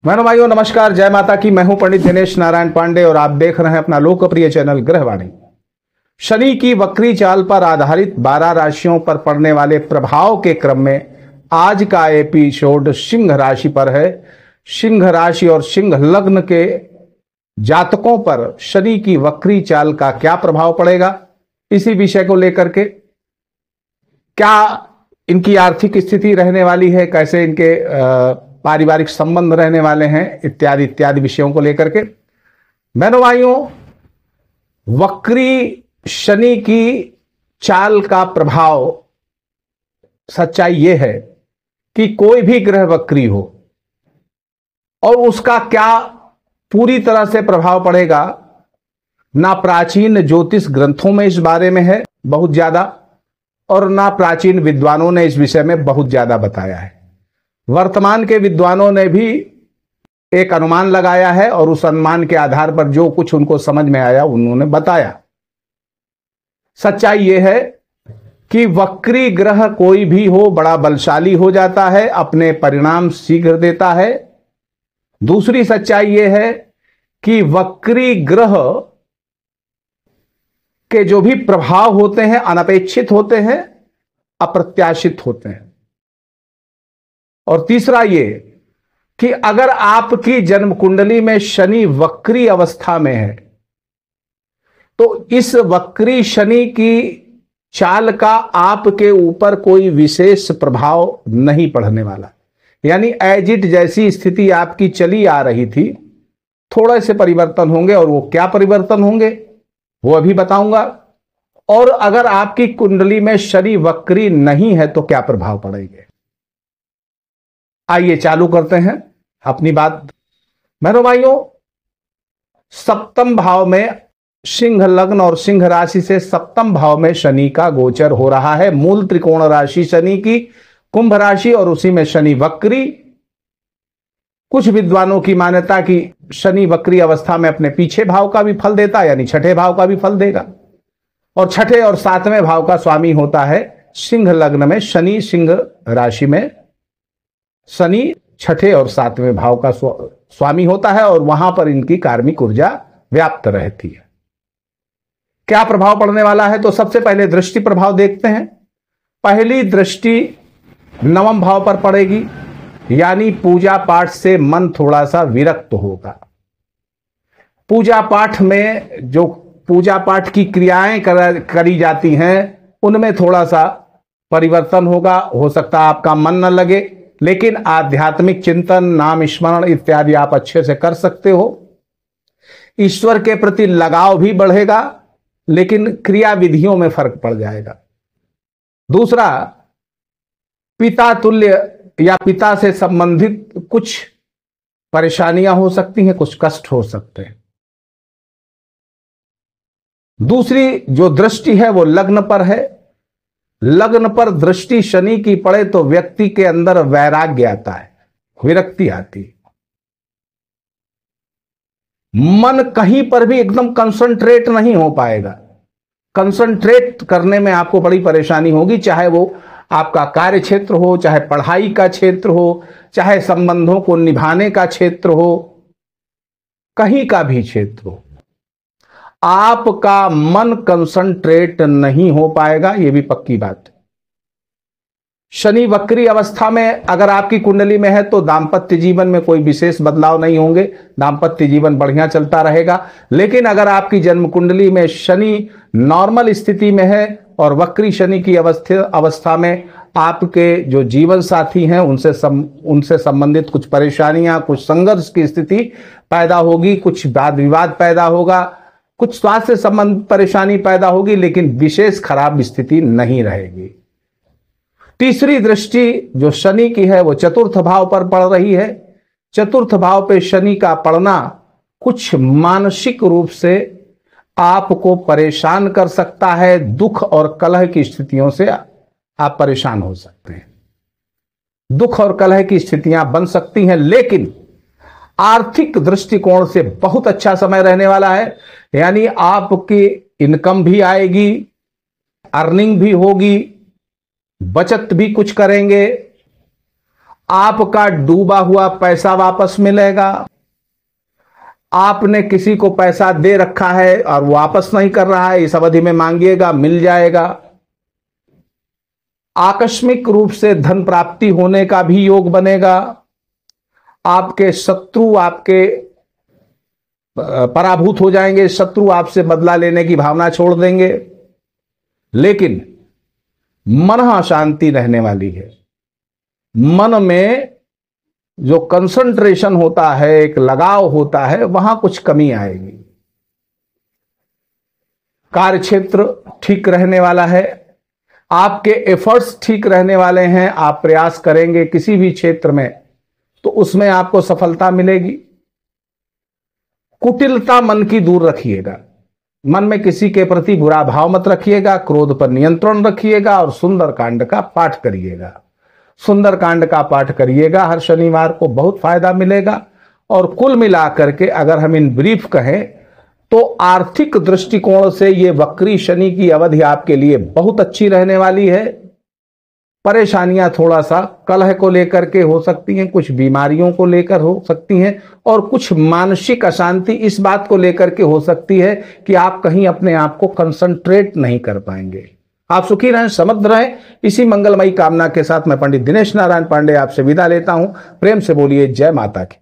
बहनों भाइयों नमस्कार, जय माता की। मैं हूं पंडित दिनेश नारायण पांडे और आप देख रहे हैं अपना लोकप्रिय चैनल ग्रहवाणी। शनि की वक्री चाल पर आधारित 12 राशियों पर पड़ने वाले प्रभाव के क्रम में आज का एपिसोड सिंह राशि पर है। सिंह राशि और सिंह लग्न के जातकों पर शनि की वक्री चाल का क्या प्रभाव पड़ेगा, इसी विषय को लेकर के क्या इनकी आर्थिक स्थिति रहने वाली है, कैसे इनके पारिवारिक संबंध रहने वाले हैं, इत्यादि इत्यादि विषयों को लेकर के। बहनों भाइयों, वक्री शनि की चाल का प्रभाव, सच्चाई यह है कि कोई भी ग्रह वक्री हो और उसका क्या पूरी तरह से प्रभाव पड़ेगा, ना प्राचीन ज्योतिष ग्रंथों में इस बारे में है बहुत ज्यादा, और ना प्राचीन विद्वानों ने इस विषय में बहुत ज्यादा बताया है। वर्तमान के विद्वानों ने भी एक अनुमान लगाया है और उस अनुमान के आधार पर जो कुछ उनको समझ में आया उन्होंने बताया। सच्चाई यह है कि वक्री ग्रह कोई भी हो बड़ा बलशाली हो जाता है, अपने परिणाम शीघ्र देता है। दूसरी सच्चाई यह है कि वक्री ग्रह के जो भी प्रभाव होते हैं अनपेक्षित होते हैं, अप्रत्याशित होते हैं। और तीसरा ये कि अगर आपकी जन्म कुंडली में शनि वक्री अवस्था में है तो इस वक्री शनि की चाल का आपके ऊपर कोई विशेष प्रभाव नहीं पड़ने वाला। यानी एज इट जैसी स्थिति आपकी चली आ रही थी, थोड़े से परिवर्तन होंगे, और वो क्या परिवर्तन होंगे वो अभी बताऊंगा। और अगर आपकी कुंडली में शनि वक्री नहीं है तो क्या प्रभाव पड़ेंगे, आइए चालू करते हैं अपनी बात। बहनों भाइयों, सप्तम भाव में सिंह लग्न और सिंह राशि से सप्तम भाव में शनि का गोचर हो रहा है। मूल त्रिकोण राशि शनि की कुंभ राशि और उसी में शनि वक्री। कुछ विद्वानों की मान्यता कि शनि वक्री अवस्था में अपने पीछे भाव का भी फल देता है, यानी छठे भाव का भी फल देगा, और छठे और सातवें भाव का स्वामी होता है सिंह लग्न में शनि, सिंह राशि में शनि छठे और सातवें भाव का स्वामी होता है और वहां पर इनकी कार्मिक ऊर्जा व्याप्त रहती है। क्या प्रभाव पड़ने वाला है, तो सबसे पहले दृष्टि प्रभाव देखते हैं। पहली दृष्टि नवम भाव पर पड़ेगी, यानी पूजा पाठ से मन थोड़ा सा विरक्त होगा। पूजा पाठ में जो पूजा पाठ की क्रियाएं करी जाती हैं उनमें थोड़ा सा परिवर्तन होगा। हो सकता है आपका मन न लगे, लेकिन आध्यात्मिक चिंतन, नाम स्मरण इत्यादि आप अच्छे से कर सकते हो। ईश्वर के प्रति लगाव भी बढ़ेगा, लेकिन क्रिया विधियों में फर्क पड़ जाएगा। दूसरा, पिता तुल्य या पिता से संबंधित कुछ परेशानियां हो सकती हैं, कुछ कष्ट हो सकते हैं। दूसरी जो दृष्टि है वो लग्न पर है। लग्न पर दृष्टि शनि की पड़े तो व्यक्ति के अंदर वैराग्य आता है, विरक्ति आती है। मन कहीं पर भी एकदम कंसंट्रेट नहीं हो पाएगा। कंसंट्रेट करने में आपको बड़ी परेशानी होगी, चाहे वो आपका कार्य क्षेत्र हो, चाहे पढ़ाई का क्षेत्र हो, चाहे संबंधों को निभाने का क्षेत्र हो, कहीं का भी क्षेत्र हो, आपका मन कंसंट्रेट नहीं हो पाएगा, यह भी पक्की बात है। शनि वक्री अवस्था में अगर आपकी कुंडली में है तो दांपत्य जीवन में कोई विशेष बदलाव नहीं होंगे, दांपत्य जीवन बढ़िया चलता रहेगा। लेकिन अगर आपकी जन्म कुंडली में शनि नॉर्मल स्थिति में है और वक्री शनि की अवस्था में आपके जो जीवन साथी हैं उनसे संबंधित कुछ परेशानियां, कुछ संघर्ष की स्थिति पैदा होगी, कुछ वाद विवाद पैदा होगा, कुछ स्वास्थ्य संबंध परेशानी पैदा होगी, लेकिन विशेष खराब स्थिति नहीं रहेगी। तीसरी दृष्टि जो शनि की है वो चतुर्थ भाव पर पड़ रही है। चतुर्थ भाव पे शनि का पड़ना कुछ मानसिक रूप से आपको परेशान कर सकता है। दुख और कलह की स्थितियों से आप परेशान हो सकते हैं, दुख और कलह की स्थितियां बन सकती हैं, लेकिन आर्थिक दृष्टिकोण से बहुत अच्छा समय रहने वाला है। यानी आपकी इनकम भी आएगी, अर्निंग भी होगी, बचत भी कुछ करेंगे, आपका डूबा हुआ पैसा वापस मिलेगा। आपने किसी को पैसा दे रखा है और वापस नहीं कर रहा है, इस अवधि में मांगिएगा, मिल जाएगा। आकस्मिक रूप से धन प्राप्ति होने का भी योग बनेगा। आपके शत्रु आपके पराभूत हो जाएंगे, शत्रु आपसे बदला लेने की भावना छोड़ देंगे, लेकिन मन अशांति रहने वाली है। मन में जो कंसंट्रेशन होता है, एक लगाव होता है, वहां कुछ कमी आएगी। कार्य क्षेत्र ठीक रहने वाला है, आपके एफर्ट्स ठीक रहने वाले हैं। आप प्रयास करेंगे किसी भी क्षेत्र में तो उसमें आपको सफलता मिलेगी। कुटिलता मन की दूर रखिएगा, मन में किसी के प्रति बुरा भाव मत रखिएगा, क्रोध पर नियंत्रण रखिएगा और सुंदरकांड का पाठ करिएगा। सुंदरकांड का पाठ करिएगा, हर शनिवार को बहुत फायदा मिलेगा। और कुल मिलाकर के अगर हम इन ब्रीफ कहें तो आर्थिक दृष्टिकोण से ये वक्री शनि की अवधि आपके लिए बहुत अच्छी रहने वाली है। परेशानियां थोड़ा सा कलह को लेकर के हो सकती हैं, कुछ बीमारियों को लेकर हो सकती हैं और कुछ मानसिक अशांति इस बात को लेकर के हो सकती है कि आप कहीं अपने आप को कंसंट्रेट नहीं कर पाएंगे। आप सुखी रहें, समृद्ध रहें, इसी मंगलमयी कामना के साथ मैं पंडित दिनेश नारायण पांडे आपसे विदा लेता हूं। प्रेम से बोलिए जय माता की।